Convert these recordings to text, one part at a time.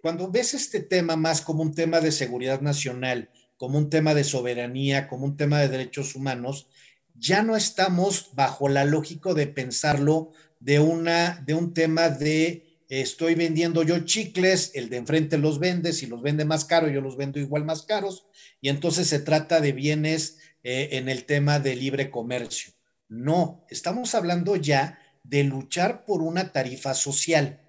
cuando ves este tema más como un tema de seguridad nacional, como un tema de soberanía, como un tema de derechos humanos, ya no estamos bajo la lógica de pensarlo de un tema de estoy vendiendo yo chicles, el de enfrente los vende, si los vende más caro, yo los vendo igual más caros, y entonces se trata de bienes en el tema de libre comercio. No, estamos hablando ya de luchar por una tarifa social.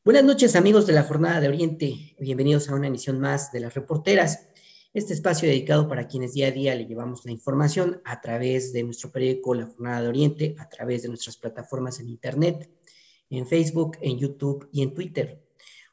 Buenas noches, amigos de la Jornada de Oriente. Bienvenidos a una emisión más de Las Reporteras, este espacio dedicado para quienes día a día le llevamos la información a través de nuestro periódico La Jornada de Oriente, a través de nuestras plataformas en Internet, en Facebook, en YouTube y en Twitter.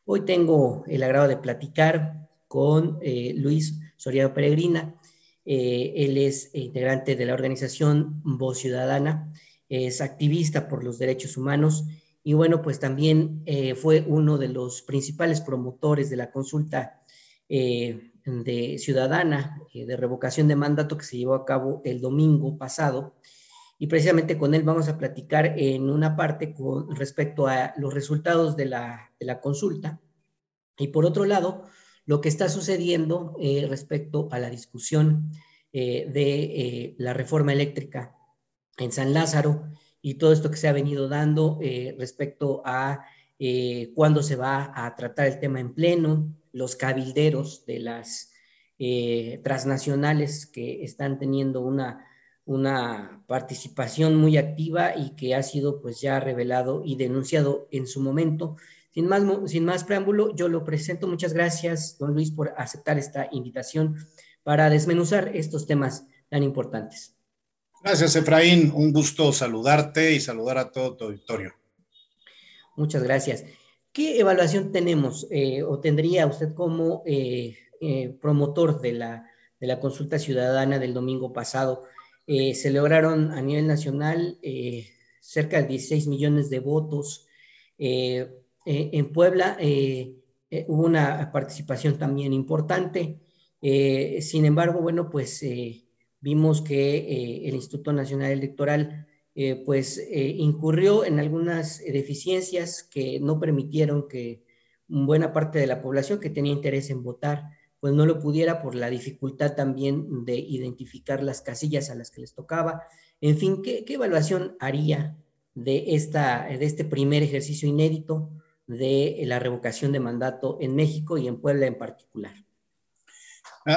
Hoy tengo el agrado de platicar con Luis Soriano Peregrina. Él es integrante de la organización Voz Ciudadana, es activista por los derechos humanos y bueno, pues también fue uno de los principales promotores de la consulta de ciudadana de revocación de mandato que se llevó a cabo el domingo pasado. Y precisamente con él vamos a platicar en una parte con respecto a los resultados de la consulta y por otro lado, lo que está sucediendo respecto a la discusión de la reforma eléctrica en San Lázaro y todo esto que se ha venido dando respecto a cuándo se va a tratar el tema en pleno, los cabilderos de las transnacionales que están teniendo una participación muy activa y que ha sido pues ya revelado y denunciado en su momento. Sin más preámbulo, yo lo presento. Muchas gracias, don Luis, por aceptar esta invitación para desmenuzar estos temas tan importantes. Gracias, Efraín. Un gusto saludarte y saludar a todo tu auditorio. Muchas gracias. ¿Qué evaluación tenemos o tendría usted como promotor de la consulta ciudadana del domingo pasado? Se lograron a nivel nacional cerca de 16 millones de votos. En Puebla hubo una participación también importante. Sin embargo, bueno, pues vimos que el Instituto Nacional Electoral pues incurrió en algunas deficiencias que no permitieron que buena parte de la población que tenía interés en votar, pues no lo pudiera por la dificultad también de identificar las casillas a las que les tocaba. En fin, qué evaluación haría de este primer ejercicio inédito de la revocación de mandato en México y en Puebla en particular?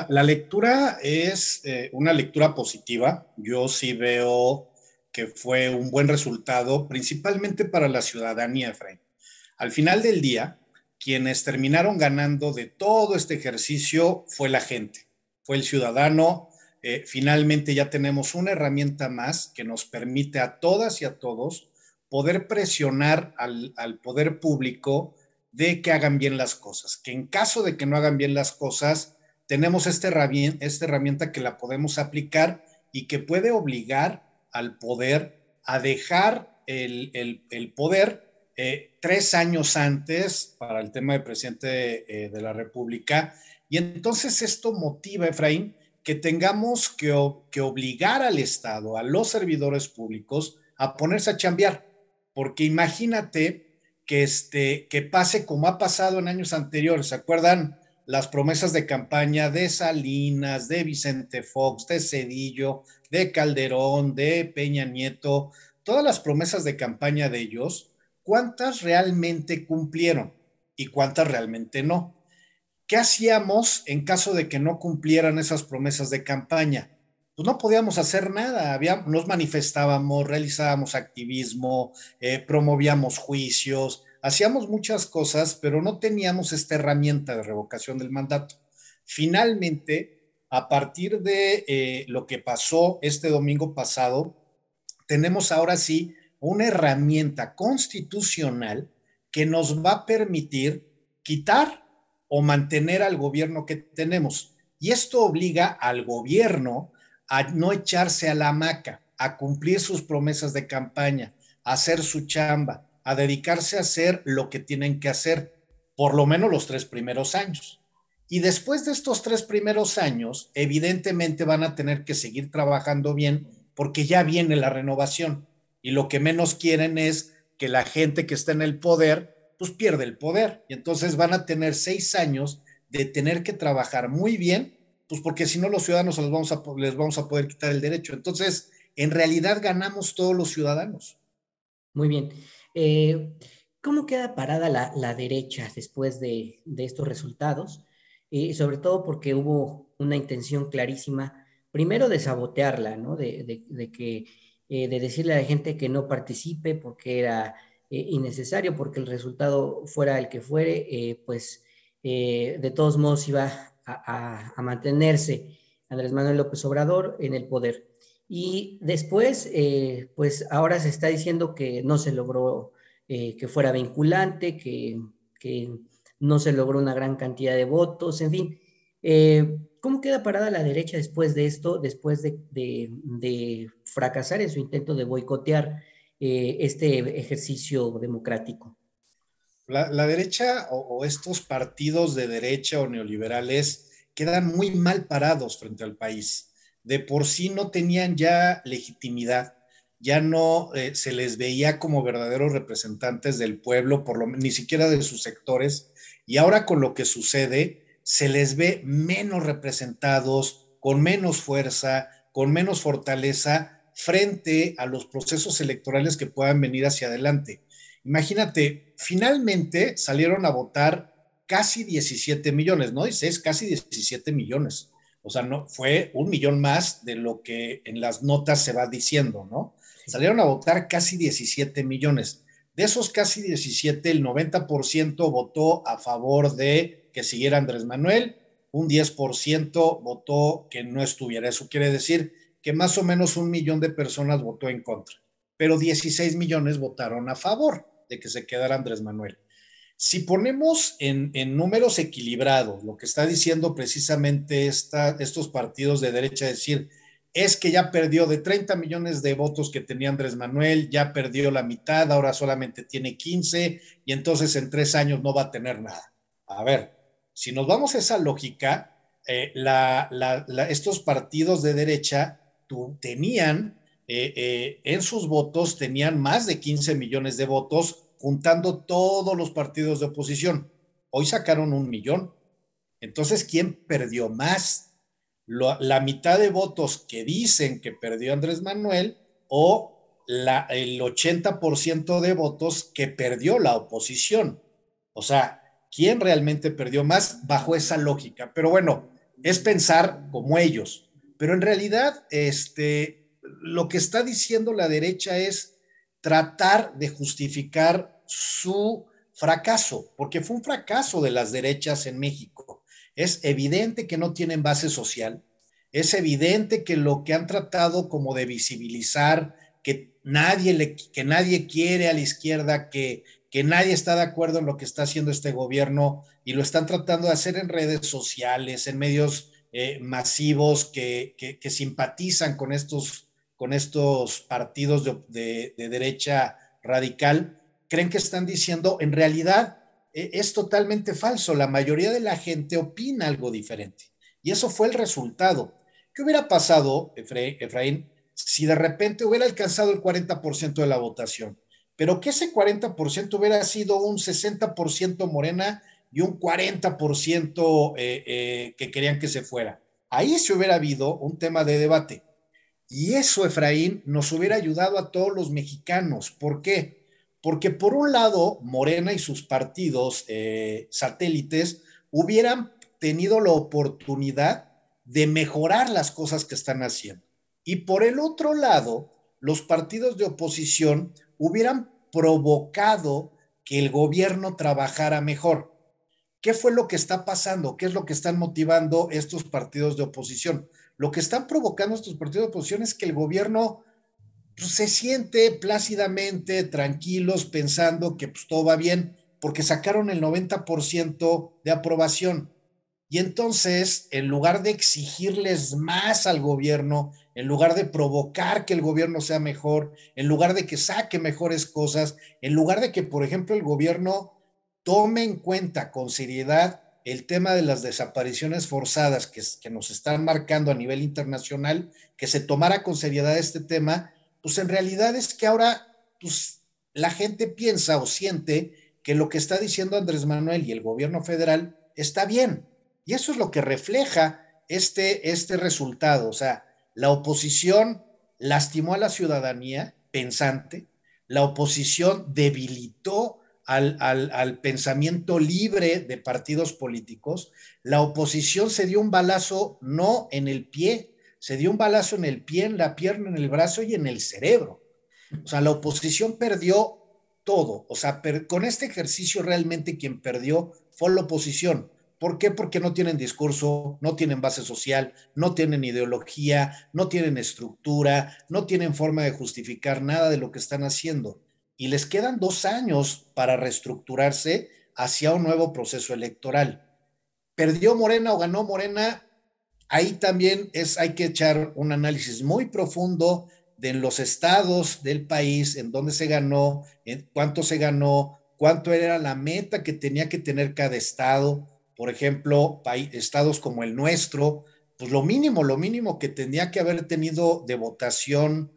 La lectura es una lectura positiva. Yo sí veo que fue un buen resultado, principalmente para la ciudadanía, Efraín. Al final del día, quienes terminaron ganando de todo este ejercicio fue la gente, fue el ciudadano. Finalmente ya tenemos una herramienta más que nos permite a todas y a todos poder presionar al poder público de que hagan bien las cosas, que en caso de que no hagan bien las cosas, tenemos esta herramienta que la podemos aplicar y que puede obligar al poder a dejar el poder 3 años antes para el tema de presidente de la República. Y entonces esto motiva, Efraín, que tengamos que obligar al Estado, a los servidores públicos, a ponerse a chambear. Porque imagínate que pase como ha pasado en años anteriores. ¿Se acuerdan las promesas de campaña de Salinas, de Vicente Fox, de Cedillo, de Calderón, de Peña Nieto? Todas las promesas de campaña de ellos, ¿cuántas realmente cumplieron y cuántas realmente no? ¿Qué hacíamos en caso de que no cumplieran esas promesas de campaña? Pues no podíamos hacer nada, nos manifestábamos, realizábamos activismo, promovíamos juicios, hacíamos muchas cosas, pero no teníamos esta herramienta de revocación del mandato. Finalmente, a partir de lo que pasó este domingo pasado, tenemos ahora sí una herramienta constitucional que nos va a permitir quitar o mantener al gobierno que tenemos. Y esto obliga al gobierno a no echarse a la hamaca, a cumplir sus promesas de campaña, a hacer su chamba, a dedicarse a hacer lo que tienen que hacer, por lo menos los 3 primeros años. Y después de estos 3 primeros años, evidentemente van a tener que seguir trabajando bien porque ya viene la renovación. Y lo que menos quieren es que la gente que está en el poder, pues pierde el poder. Y entonces van a tener 6 años de tener que trabajar muy bien, pues porque si no los ciudadanos les vamos a poder quitar el derecho. Entonces, en realidad ganamos todos los ciudadanos. Muy bien. Eh, ¿Cómo queda parada la derecha después de estos resultados? Sobre todo porque hubo una intención clarísima, primero de sabotearla, ¿no? De decirle a la gente que no participe porque era innecesario, porque el resultado fuera el que fuere, de todos modos iba a mantenerse Andrés Manuel López Obrador en el poder. Y después, pues ahora se está diciendo que no se logró que fuera vinculante, que no se logró una gran cantidad de votos, en fin. ¿Cómo queda parada la derecha después de esto, después de fracasar en su intento de boicotear este ejercicio democrático? La derecha o estos partidos de derecha o neoliberales quedan muy mal parados frente al país. De por sí no tenían ya legitimidad, ya no se les veía como verdaderos representantes del pueblo, ni siquiera de sus sectores, y ahora con lo que sucede, se les ve menos representados, con menos fuerza, con menos fortaleza frente a los procesos electorales que puedan venir hacia adelante. Imagínate, finalmente salieron a votar casi 17 millones, no dices, casi 17 millones. O sea, no, fue 1 millón más de lo que en las notas se va diciendo, ¿no? Sí. Salieron a votar casi 17 millones. De esos casi 17, el 90% votó a favor de que siguiera Andrés Manuel, un 10% votó que no estuviera. Eso quiere decir que más o menos 1 millón de personas votó en contra, pero 16 millones votaron a favor de que se quedara Andrés Manuel. Si ponemos en números equilibrados lo que está diciendo precisamente estos partidos de derecha, decir, es que ya perdió de 30 millones de votos que tenía Andrés Manuel, ya perdió la mitad, ahora solamente tiene 15 y entonces en 3 años no va a tener nada. A ver, si nos vamos a esa lógica, estos partidos de derecha tenían en sus votos, tenían más de 15 millones de votos juntando todos los partidos de oposición. Hoy sacaron 1 millón. Entonces, ¿quién perdió más? La mitad de votos que dicen que perdió Andrés Manuel o el 80% de votos que perdió la oposición. O sea, ¿quién realmente perdió más bajo esa lógica? Pero bueno, es pensar como ellos. Pero en realidad, lo que está diciendo la derecha es tratar de justificar su fracaso, porque fue un fracaso de las derechas en México. Es evidente que no tienen base social, es evidente que lo que han tratado como de visibilizar, que nadie quiere a la izquierda, que nadie está de acuerdo en lo que está haciendo este gobierno y lo están tratando de hacer en redes sociales, en medios masivos que simpatizan con estos partidos de derecha radical, creen que están diciendo, en realidad es totalmente falso, la mayoría de la gente opina algo diferente. Y eso fue el resultado. ¿Qué hubiera pasado, Efraín, si de repente hubiera alcanzado el 40% de la votación? Pero que ese 40% hubiera sido un 60% Morena y un 40% que querían que se fuera. Ahí se hubiera habido un tema de debate. Y eso, Efraín, nos hubiera ayudado a todos los mexicanos. ¿Por qué? Porque por un lado, Morena y sus partidos satélites hubieran tenido la oportunidad de mejorar las cosas que están haciendo. Y por el otro lado, los partidos de oposición hubieran provocado que el gobierno trabajara mejor. ¿qué fue lo que está pasando? ¿Qué es lo que están motivando estos partidos de oposición? Lo que están provocando estos partidos de oposición es que el gobierno pues, se siente plácidamente tranquilos pensando que pues, todo va bien porque sacaron el 90% de aprobación. Y entonces, en lugar de exigirles más al gobierno, en lugar de provocar que el gobierno sea mejor, en lugar de que saque mejores cosas, en lugar de que, por ejemplo, el gobierno tome en cuenta con seriedad el tema de las desapariciones forzadas que nos están marcando a nivel internacional, que se tomara con seriedad este tema, pues en realidad es que ahora pues, la gente piensa o siente que lo que está diciendo Andrés Manuel y el gobierno federal está bien. Y eso es lo que refleja este resultado. O sea, la oposición lastimó a la ciudadanía pensante, la oposición debilitó al pensamiento libre de partidos políticos, la oposición se dio un balazo no en el pie, se dio un balazo en el pie, en la pierna, en el brazo y en el cerebro. O sea, la oposición perdió todo. O sea, con este ejercicio realmente quien perdió fue la oposición. ¿Por qué? Porque no tienen discurso, no tienen base social, no tienen ideología, no tienen estructura, no tienen forma de justificar nada de lo que están haciendo. Y les quedan 2 años para reestructurarse hacia un nuevo proceso electoral. ¿Perdió Morena o ganó Morena? Ahí también hay que echar un análisis muy profundo de los estados del país, en dónde se ganó, en cuánto era la meta que tenía que tener cada estado. Por ejemplo, estados como el nuestro, pues lo mínimo que tenía que haber tenido de votación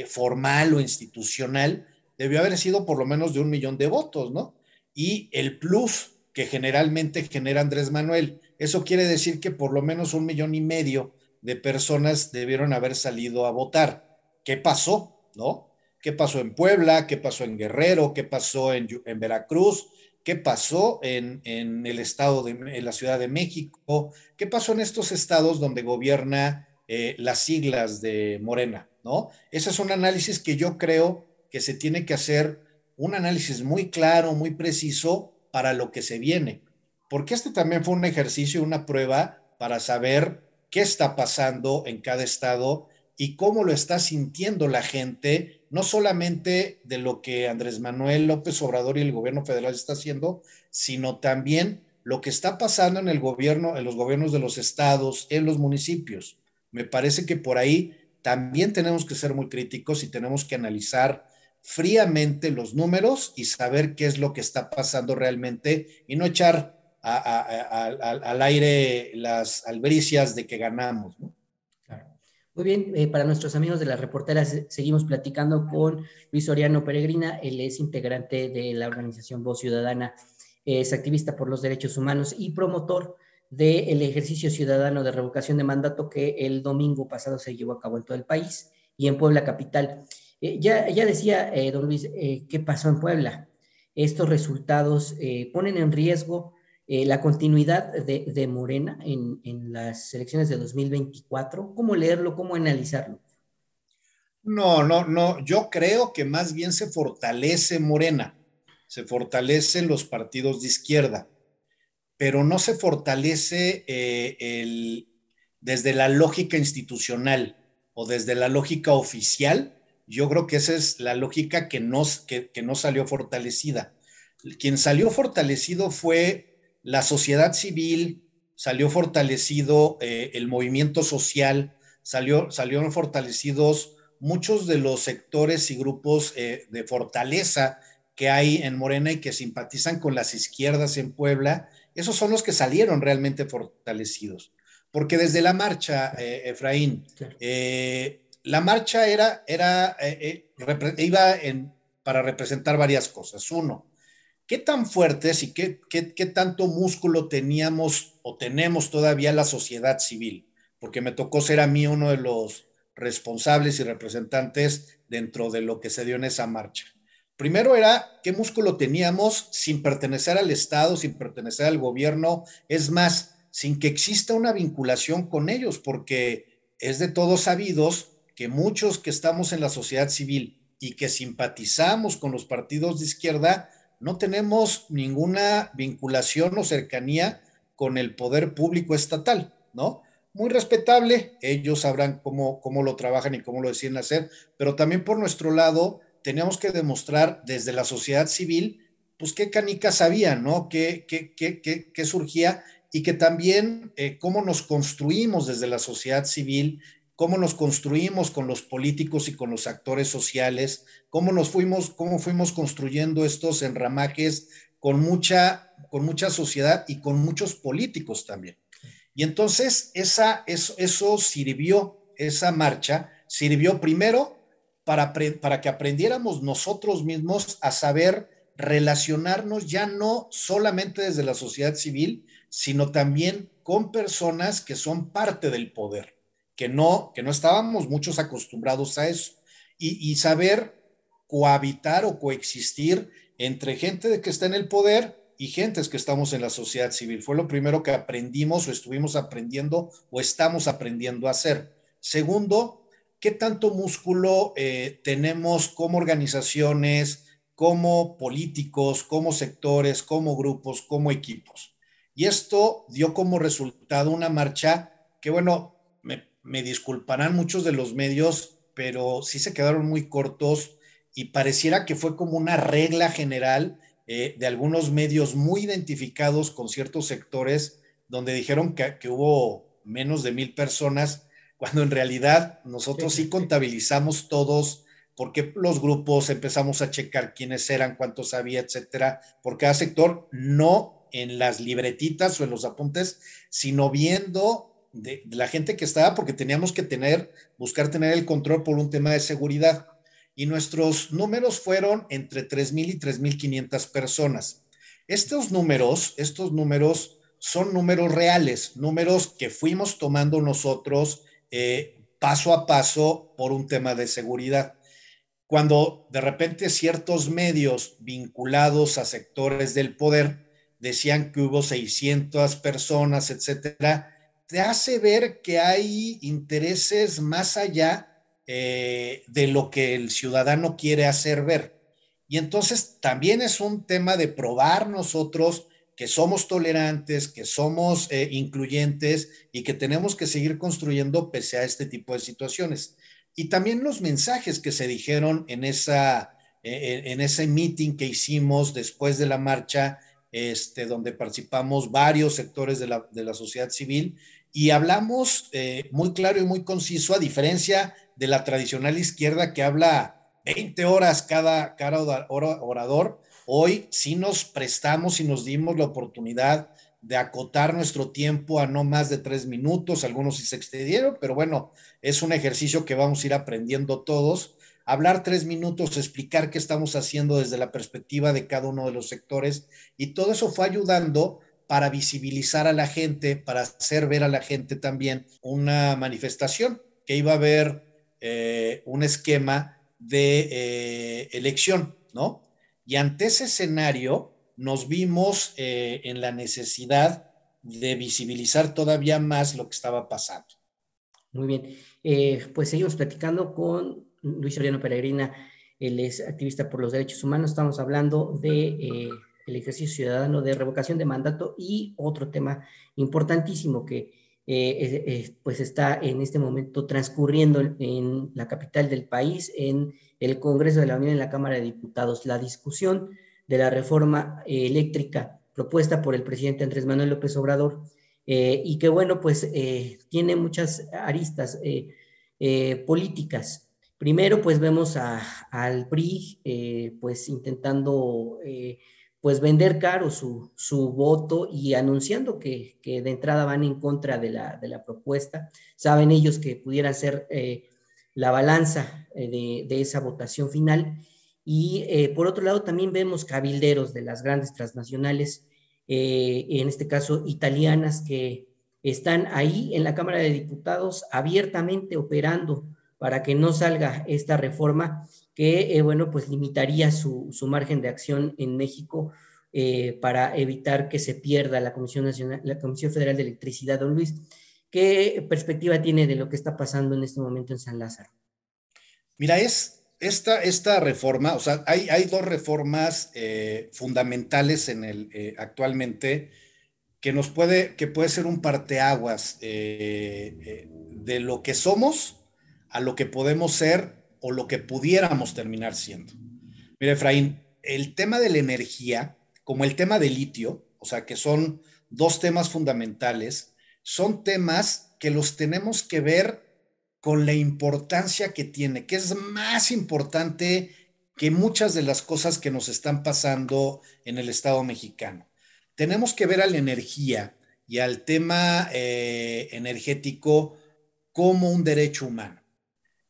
formal o institucional, debió haber sido por lo menos de 1 millón de votos, ¿no? Y el plus que generalmente genera Andrés Manuel. Eso quiere decir que por lo menos 1,5 millones de personas debieron haber salido a votar. ¿Qué pasó? ¿No? ¿Qué pasó en Puebla? ¿Qué pasó en Guerrero? ¿Qué pasó en Veracruz? ¿Qué pasó en el estado en la Ciudad de México? ¿Qué pasó en estos estados donde gobierna las siglas de Morena? ¿No? Ese es un análisis que yo creo que se tiene que hacer, un análisis muy claro, muy preciso para lo que se viene. Porque este también fue un ejercicio, una prueba para saber qué está pasando en cada estado y cómo lo está sintiendo la gente, no solamente de lo que Andrés Manuel López Obrador y el gobierno federal está haciendo, sino también lo que está pasando en el gobierno, en los gobiernos de los estados, en los municipios. Me parece que por ahí también tenemos que ser muy críticos y tenemos que analizar fríamente los números y saber qué es lo que está pasando realmente y no echar al aire las albricias de que ganamos, ¿no? Claro. Muy bien, para nuestros amigos de las reporteras, seguimos platicando con Luis Soriano Peregrina. Él es integrante de la organización Voz Ciudadana, es activista por los derechos humanos y promotor del ejercicio ciudadano de revocación de mandato que el domingo pasado se llevó a cabo en todo el país y en Puebla capital. Ya decía don Luis, ¿qué pasó en Puebla? Estos resultados ponen en riesgo la continuidad de Morena en las elecciones de 2024. ¿Cómo leerlo? ¿Cómo analizarlo? No, no, no. Yo creo que más bien se fortalece Morena, se fortalecen los partidos de izquierda, pero no se fortalece desde la lógica institucional o desde la lógica oficial. Yo creo que esa es la lógica que no salió fortalecida. Quien salió fortalecido fue la sociedad civil, salió fortalecido el movimiento social, salieron fortalecidos muchos de los sectores y grupos de fortaleza que hay en Morena y que simpatizan con las izquierdas en Puebla. Esos son los que salieron realmente fortalecidos. Porque desde la marcha, Efraín, Claro. la marcha iba para representar varias cosas. Uno, ¿qué tan fuertes y qué tanto músculo teníamos o tenemos todavía la sociedad civil? Porque me tocó ser a mí uno de los responsables y representantes dentro de lo que se dio en esa marcha. Primero era qué músculo teníamos sin pertenecer al Estado, sin pertenecer al gobierno, es más, sin que exista una vinculación con ellos, porque es de todos sabidos que muchos que estamos en la sociedad civil y que simpatizamos con los partidos de izquierda, no tenemos ninguna vinculación o cercanía con el poder público estatal, ¿no? Muy respetable, ellos sabrán cómo lo trabajan y cómo lo deciden hacer, pero también por nuestro lado teníamos que demostrar desde la sociedad civil, pues qué canicas había, ¿no? Qué surgía y que también cómo nos construimos desde la sociedad civil, cómo nos construimos con los políticos y con los actores sociales, cómo fuimos construyendo estos enramajes con mucha sociedad y con muchos políticos también. Y entonces eso sirvió, esa marcha sirvió primero para que aprendiéramos nosotros mismos a saber relacionarnos ya no solamente desde la sociedad civil, sino también con personas que son parte del poder, que no estábamos muchos acostumbrados a eso, y saber cohabitar o coexistir entre gente de que está en el poder y gentes que estamos en la sociedad civil. Fue lo primero que aprendimos o estuvimos aprendiendo o estamos aprendiendo a hacer. Segundo, ¿qué tanto músculo tenemos como organizaciones, como políticos, como sectores, como grupos, como equipos? Y esto dio como resultado una marcha que, bueno, me disculparán muchos de los medios, pero sí se quedaron muy cortos y pareciera que fue como una regla general de algunos medios muy identificados con ciertos sectores donde dijeron que hubo menos de 1,000 personas, cuando en realidad nosotros sí contabilizamos todos, porque los grupos empezamos a checar quiénes eran, cuántos había, etcétera, por cada sector, no en las libretitas o en los apuntes, sino viendo de la gente que estaba, porque teníamos que buscar tener el control por un tema de seguridad. Y nuestros números fueron entre 3,000 y 3,500 personas. Estos números son números reales, números que fuimos tomando nosotros paso a paso por un tema de seguridad. Cuando de repente ciertos medios vinculados a sectores del poder decían que hubo 600 personas, etcétera, te hace ver que hay intereses más allá de lo que el ciudadano quiere hacer ver. Y entonces también es un tema de probar nosotros que somos tolerantes, que somos incluyentes y que tenemos que seguir construyendo pese a este tipo de situaciones. Y también los mensajes que se dijeron en ese meeting que hicimos después de la marcha, donde participamos varios sectores de la sociedad civil y hablamos muy claro y muy conciso, a diferencia de la tradicional izquierda que habla 20 horas cada orador. Hoy sí nos prestamos y nos dimos la oportunidad de acotar nuestro tiempo a no más de 3 minutos, algunos sí se excedieron, pero bueno, es un ejercicio que vamos a ir aprendiendo todos. Hablar 3 minutos, explicar qué estamos haciendo desde la perspectiva de cada uno de los sectores, y todo eso fue ayudando para visibilizar a la gente, para hacer ver a la gente también una manifestación, que iba a haber un esquema de elección, ¿no? Y ante ese escenario nos vimos en la necesidad de visibilizar todavía más lo que estaba pasando. Muy bien, pues seguimos platicando con Luis Soriano Peregrina. Él es activista por los derechos humanos. Estamos hablando de el ejercicio ciudadano de revocación de mandato y otro tema importantísimo que pues está en este momento transcurriendo en la capital del país, en el Congreso de la Unión, en la Cámara de Diputados, la discusión de la reforma eléctrica propuesta por el presidente Andrés Manuel López Obrador, y que bueno, pues tiene muchas aristas políticas. Primero, pues vemos al PRI, pues intentando, pues vender caro su voto y anunciando que de entrada van en contra de la propuesta. Saben ellos que pudiera ser la balanza de esa votación final. Y por otro lado, también vemos cabilderos de las grandes transnacionales, en este caso italianas, que están ahí en la Cámara de Diputados abiertamente operando para que no salga esta reforma que, bueno, pues limitaría su margen de acción en México, para evitar que se pierda la Comisión Nacional, la Comisión Federal de Electricidad. Don Luis, ¿qué perspectiva tiene de lo que está pasando en este momento en San Lázaro? Mira, esta reforma, o sea, hay dos reformas fundamentales actualmente que puede ser un parteaguas de lo que somos a lo que podemos ser o lo que pudiéramos terminar siendo. Mira, Efraín, el tema de la energía, como el tema del litio, o sea, que son dos temas fundamentales, son temas que los tenemos que ver con la importancia que tiene, que es más importante que muchas de las cosas que nos están pasando en el Estado mexicano. Tenemos que ver a la energía y al tema energético como un derecho humano.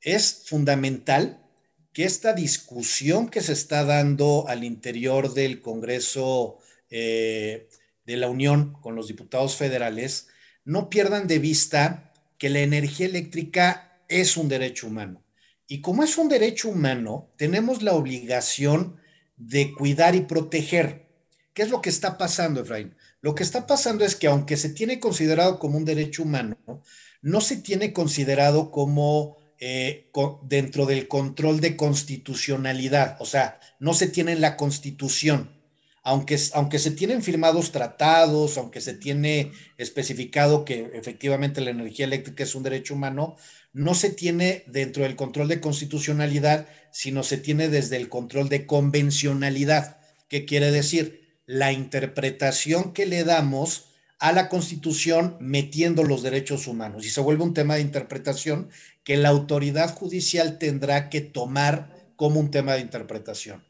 Es fundamental que esta discusión que se está dando al interior del Congreso de la Unión con los diputados federales no pierdan de vista que la energía eléctrica es un derecho humano. Y como es un derecho humano, tenemos la obligación de cuidar y proteger. ¿Qué es lo que está pasando, Efraín? Lo que está pasando es que aunque se tiene considerado como un derecho humano, no se tiene considerado como dentro del control de constitucionalidad, o sea, no se tiene en la constitución, aunque se tienen firmados tratados, aunque se tiene especificado que efectivamente la energía eléctrica es un derecho humano, no se tiene dentro del control de constitucionalidad, sino se tiene desde el control de convencionalidad. ¿Qué quiere decir? La interpretación que le damos a la Constitución metiendo los derechos humanos y se vuelve un tema de interpretación que la autoridad judicial tendrá que tomar como un tema de interpretación.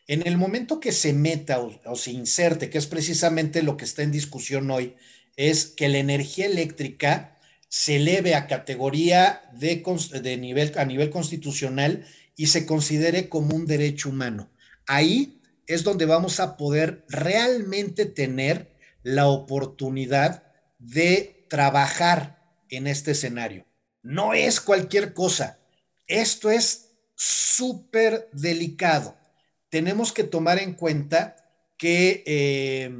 En el momento que se meta o se inserte, que es precisamente lo que está en discusión hoy, es que la energía eléctrica se eleve a categoría a nivel constitucional y se considere como un derecho humano. Ahí es donde vamos a poder realmente tener la oportunidad de trabajar en este escenario. No es cualquier cosa. Esto es súper delicado. Tenemos que tomar en cuenta que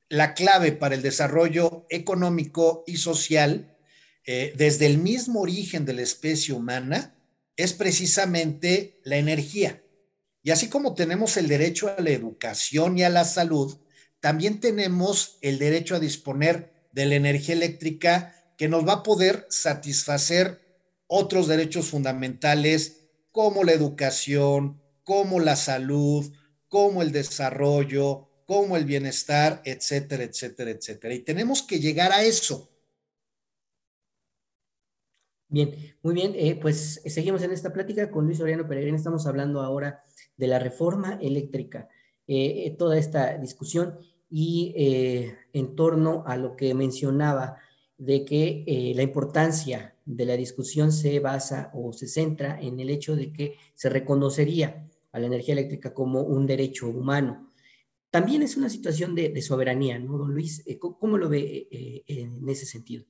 la clave para el desarrollo económico y social, desde el mismo origen de la especie humana, es precisamente la energía. Y así como tenemos el derecho a la educación y a la salud, también tenemos el derecho a disponer de la energía eléctrica que nos va a poder satisfacer otros derechos fundamentales como la educación, como la salud, como el desarrollo, como el bienestar, etcétera, etcétera, etcétera. Y tenemos que llegar a eso. Bien, muy bien. Pues seguimos en esta plática con Luis Soriano Peregrina. Estamos hablando ahora de la reforma eléctrica, toda esta discusión y en torno a lo que mencionaba de que la importancia de la discusión se basa o se centra en el hecho de que se reconocería a la energía eléctrica como un derecho humano. También es una situación de soberanía, ¿no, don Luis? ¿Cómo lo ve en ese sentido?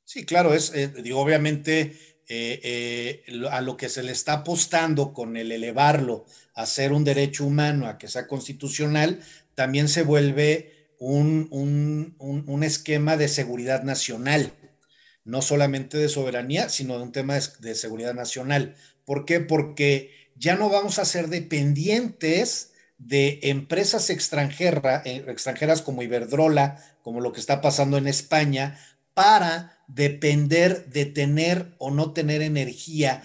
Sí, claro, digo, obviamente a lo que se le está apostando con el elevarlo a ser un derecho humano, a que sea constitucional, también se vuelve un esquema de seguridad nacional, no solamente de soberanía, sino de un tema de seguridad nacional. ¿Por qué? Porque ya no vamos a ser dependientes de empresas extranjeras como Iberdrola, como lo que está pasando en España, para depender de tener o no tener energía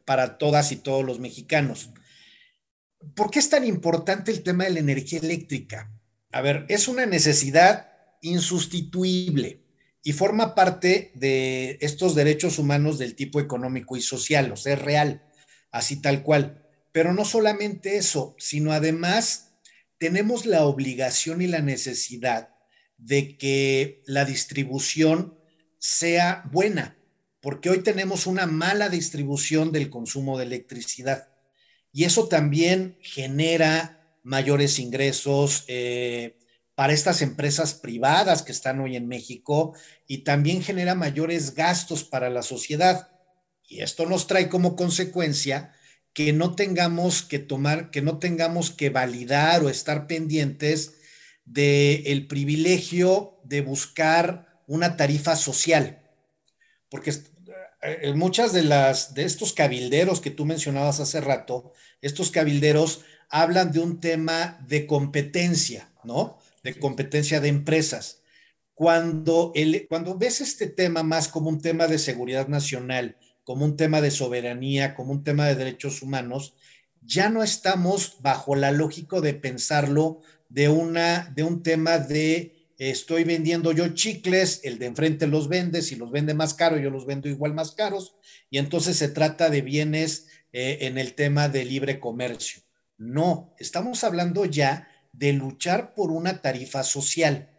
para todas y todos los mexicanos. ¿Por qué es tan importante el tema de la energía eléctrica? A ver, es una necesidad insustituible y forma parte de estos derechos humanos del tipo económico y social, o sea, es real, así tal cual. Pero no solamente eso, sino además tenemos la obligación y la necesidad de que la distribución sea buena, porque hoy tenemos una mala distribución del consumo de electricidad y eso también genera mayores ingresos para estas empresas privadas que están hoy en México y también genera mayores gastos para la sociedad. Y esto nos trae como consecuencia que no tengamos que tomar, que no tengamos que validar o estar pendientes del privilegio de buscar una tarifa social, porque muchas de estos cabilderos que tú mencionabas hace rato, estos cabilderos hablan de un tema de competencia, ¿no? De competencia de empresas. Cuando ves este tema más como un tema de seguridad nacional, como un tema de soberanía, como un tema de derechos humanos, ya no estamos bajo la lógica de pensarlo de un tema de estoy vendiendo yo chicles, el de enfrente los vende, si los vende más caro, yo los vendo igual más caros, y entonces se trata de bienes en el tema de libre comercio. No, estamos hablando ya de luchar por una tarifa social.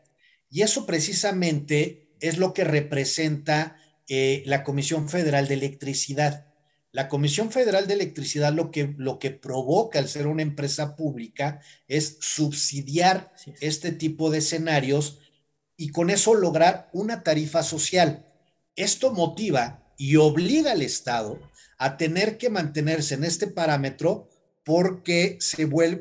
Y eso precisamente es lo que representa la Comisión Federal de Electricidad. La Comisión Federal de Electricidad lo que provoca al ser una empresa pública es subsidiar este tipo de escenarios y con eso lograr una tarifa social. Esto motiva y obliga al Estado a tener que mantenerse en este parámetro porque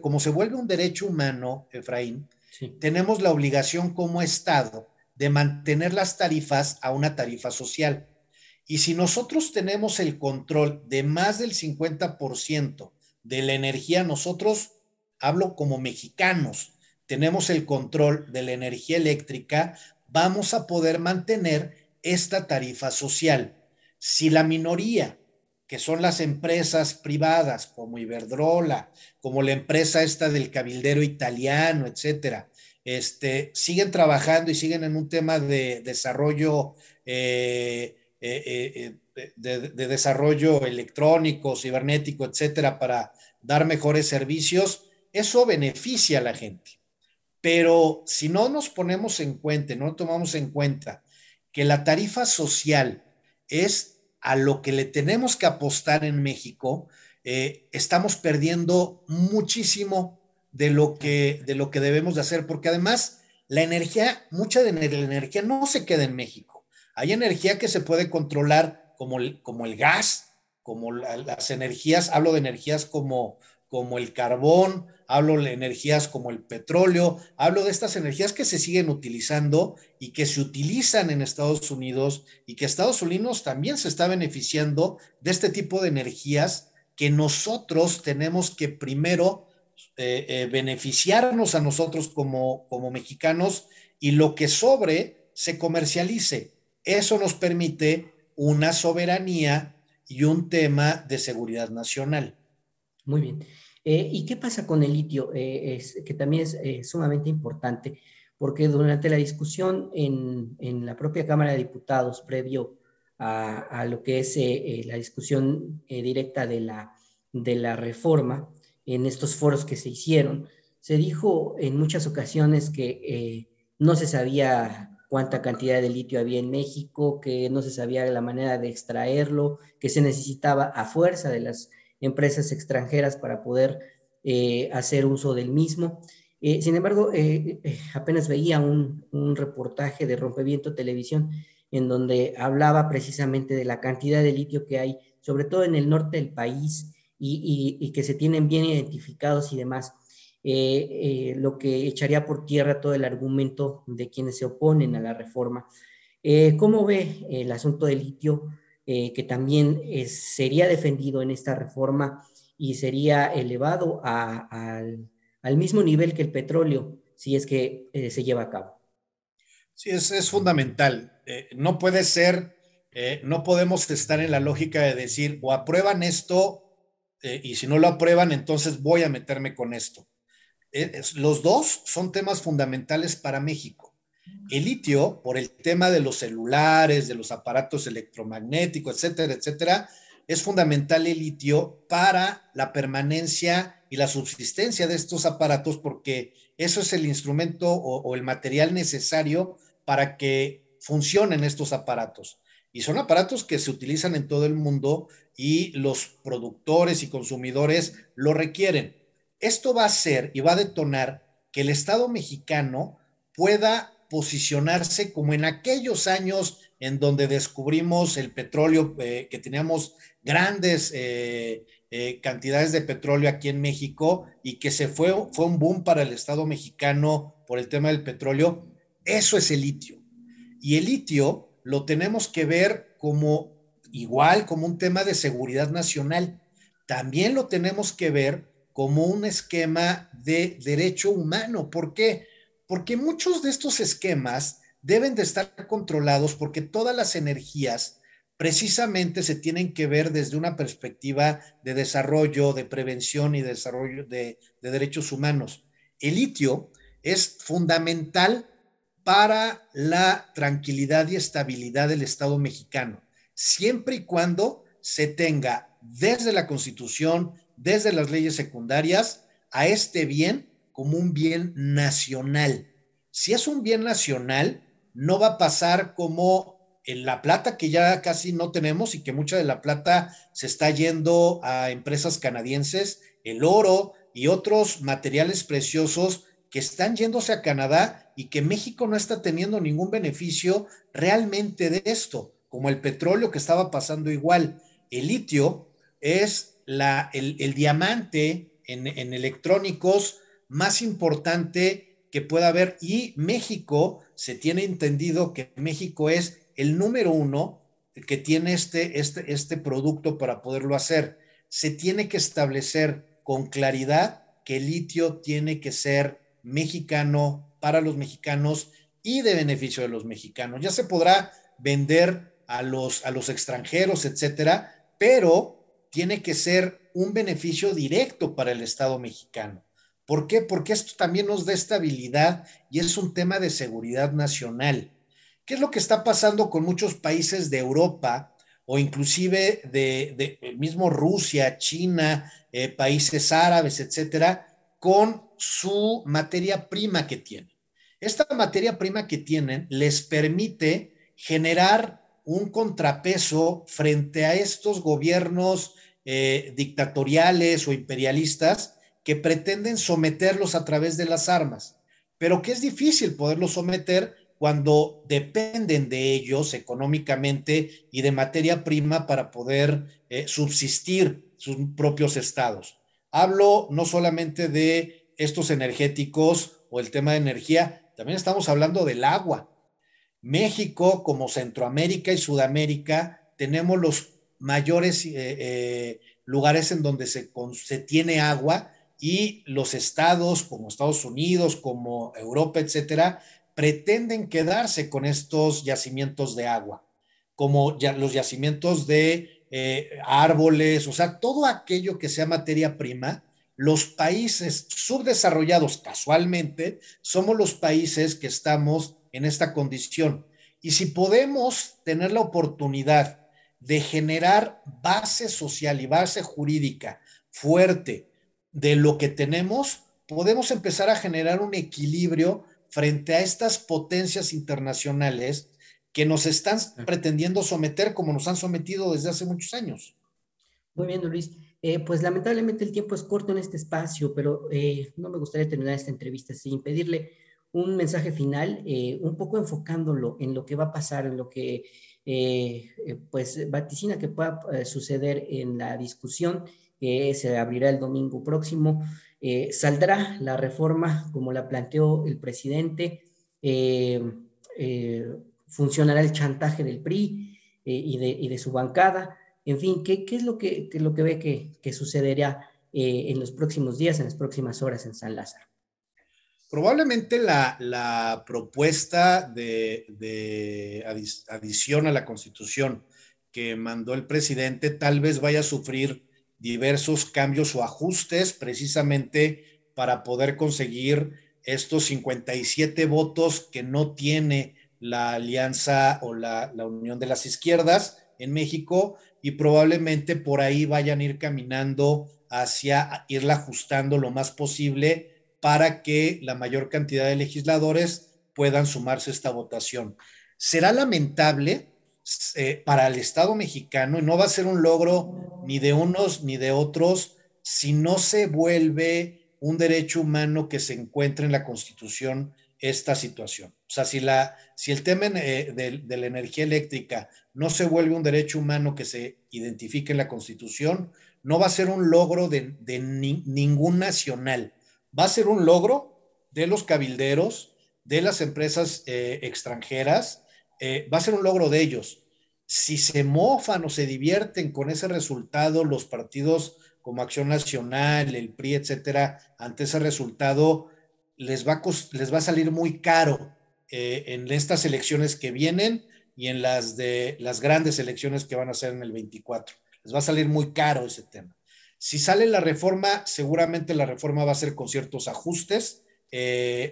como se vuelve un derecho humano, Efraín, Sí. tenemos la obligación como Estado de mantener las tarifas a una tarifa social. Y si nosotros tenemos el control de más del 50% de la energía, nosotros, hablo como mexicanos, tenemos el control de la energía eléctrica, vamos a poder mantener esta tarifa social. Si la minoría, que son las empresas privadas como Iberdrola, como la empresa esta del cabildero italiano, etcétera, siguen trabajando y siguen en un tema de desarrollo de desarrollo electrónico, cibernético, etcétera, para dar mejores servicios, eso beneficia a la gente. Pero si no nos ponemos en cuenta, no tomamos en cuenta que la tarifa social es a lo que le tenemos que apostar en México, estamos perdiendo muchísimo de lo que debemos de hacer, porque además la energía, mucha de la energía no se queda en México. Hay energía que se puede controlar como el gas, como las energías, hablo de energías como el carbón, hablo de energías como el petróleo, hablo de estas energías que se siguen utilizando y que se utilizan en Estados Unidos y que Estados Unidos también se está beneficiando de este tipo de energías que nosotros tenemos que primero beneficiarnos a nosotros como mexicanos y lo que sobre se comercialice. Eso nos permite una soberanía y un tema de seguridad nacional. Muy bien. ¿Y qué pasa con el litio? Que también es sumamente importante, porque durante la discusión en la propia Cámara de Diputados, previo a lo que es la discusión directa de la reforma, en estos foros que se hicieron, se dijo en muchas ocasiones que no se sabía cuánta cantidad de litio había en México, que no se sabía la manera de extraerlo, que se necesitaba a fuerza de las empresas extranjeras para poder hacer uso del mismo. Sin embargo, apenas veía un reportaje de Rompeviento Televisión en donde hablaba precisamente de la cantidad de litio que hay, sobre todo en el norte del país, y que se tienen bien identificados y demás. Lo que echaría por tierra todo el argumento de quienes se oponen a la reforma. ¿Cómo ve el asunto del litio? Que también sería defendido en esta reforma y sería elevado al mismo nivel que el petróleo si es que se lleva a cabo. Sí, es fundamental. No puede ser, no podemos estar en la lógica de decir o aprueban esto y si no lo aprueban, entonces voy a meterme con esto. Los dos son temas fundamentales para México. El litio, por el tema de los celulares, de los aparatos electromagnéticos, etcétera, etcétera, es fundamental el litio para la permanencia y la subsistencia de estos aparatos porque eso es el instrumento o el material necesario para que funcionen estos aparatos. Y son aparatos que se utilizan en todo el mundo y los productores y consumidores lo requieren. Esto va a hacer y va a detonar que el Estado mexicano pueda posicionarse como en aquellos años en donde descubrimos el petróleo, que teníamos grandes cantidades de petróleo aquí en México y que fue un boom para el Estado mexicano por el tema del petróleo. Eso es el litio. Y el litio lo tenemos que ver como igual como un tema de seguridad nacional. También lo tenemos que ver como un esquema de derecho humano. ¿Por qué? Porque muchos de estos esquemas deben de estar controlados porque todas las energías precisamente se tienen que ver desde una perspectiva de desarrollo, de prevención y de desarrollo de derechos humanos. El litio es fundamental para la tranquilidad y estabilidad del Estado mexicano, siempre y cuando se tenga desde la Constitución, desde las leyes secundarias, a este bien como un bien nacional. Si es un bien nacional, no va a pasar como en la plata que ya casi no tenemos y que mucha de la plata se está yendo a empresas canadienses, el oro y otros materiales preciosos que están yéndose a Canadá y que México no está teniendo ningún beneficio realmente de esto, como el petróleo que estaba pasando igual. El litio es el diamante en electrónicos más importante que pueda haber y México, se tiene entendido que México es el número uno que tiene este producto para poderlo hacer. Se tiene que establecer con claridad que el litio tiene que ser mexicano para los mexicanos y de beneficio de los mexicanos. Ya se podrá vender a los extranjeros, etcétera, pero tiene que ser un beneficio directo para el Estado mexicano. ¿Por qué? Porque esto también nos da estabilidad y es un tema de seguridad nacional. ¿Qué es lo que está pasando con muchos países de Europa o inclusive de mismo Rusia, China, países árabes, etcétera, con su materia prima que tienen? Esta materia prima que tienen les permite generar un contrapeso frente a estos gobiernos dictatoriales o imperialistas que pretenden someterlos a través de las armas, pero que es difícil poderlos someter cuando dependen de ellos económicamente y de materia prima para poder subsistir sus propios estados. Hablo no solamente de estos energéticos o el tema de energía, también estamos hablando del agua. México, como Centroamérica y Sudamérica, tenemos los mayores lugares en donde se tiene agua y los estados como Estados Unidos, como Europa, etcétera, pretenden quedarse con estos yacimientos de agua, como ya, los yacimientos de árboles, o sea, todo aquello que sea materia prima. Los países subdesarrollados, casualmente, somos los países que estamos en esta condición. Y si podemos tener la oportunidad de generar base social y base jurídica fuerte de lo que tenemos, podemos empezar a generar un equilibrio frente a estas potencias internacionales que nos están pretendiendo someter como nos han sometido desde hace muchos años. Muy bien, Luis. Pues lamentablemente el tiempo es corto en este espacio, pero no me gustaría terminar esta entrevista sin pedirle un mensaje final, un poco enfocándolo en lo que va a pasar, en lo que pues vaticina que pueda suceder en la discusión que se abrirá el domingo próximo. ¿Saldrá la reforma como la planteó el presidente? Eh, eh, ¿Funcionará el chantaje del PRI y de su bancada? En fin, ¿qué es lo que ve que sucederá en los próximos días, en las próximas horas en San Lázaro? Probablemente la propuesta adición a la Constitución que mandó el presidente tal vez vaya a sufrir diversos cambios o ajustes precisamente para poder conseguir estos 57 votos que no tiene la alianza o la unión de las izquierdas en México y probablemente por ahí vayan a ir caminando hacia irla ajustando lo más posible para que la mayor cantidad de legisladores puedan sumarse a esta votación. Será lamentable para el Estado mexicano y no va a ser un logro ni de unos ni de otros si no se vuelve un derecho humano que se encuentre en la Constitución esta situación. O sea, si el tema de la energía eléctrica no se vuelve un derecho humano que se identifique en la Constitución, no va a ser un logro de ningún nacional, va a ser un logro de los cabilderos, de las empresas extranjeras, va a ser un logro de ellos. Si se mofan o se divierten con ese resultado, los partidos como Acción Nacional, el PRI, etcétera, ante ese resultado, les va a salir muy caro en estas elecciones que vienen y en las grandes elecciones que van a ser en el 24. Les va a salir muy caro ese tema. Si sale la reforma, seguramente la reforma va a ser con ciertos ajustes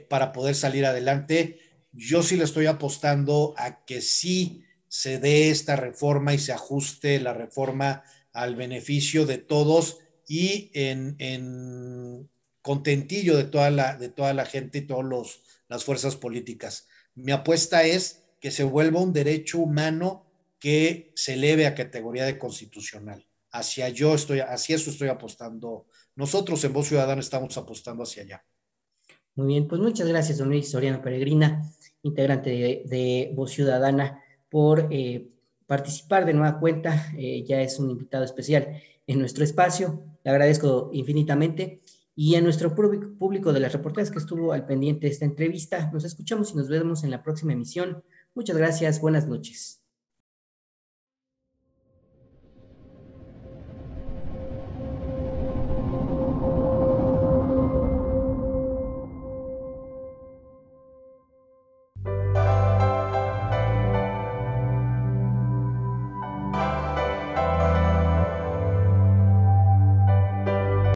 para poder salir adelante. Yo sí le estoy apostando a que sí se dé esta reforma y se ajuste la reforma al beneficio de todos y en contentillo de toda la gente y todas las fuerzas políticas. Mi apuesta es que se vuelva un derecho humano que se eleve a categoría de constitucional. Hacia eso estoy apostando. Nosotros en Voz Ciudadana estamos apostando hacia allá. Muy bien, pues muchas gracias, don Luis Soriano Peregrina, integrante de Voz Ciudadana, por participar de nueva cuenta. Ya es un invitado especial en nuestro espacio. Le agradezco infinitamente. Y a nuestro público de las reporteras que estuvo al pendiente de esta entrevista, nos escuchamos y nos vemos en la próxima emisión. Muchas gracias, buenas noches.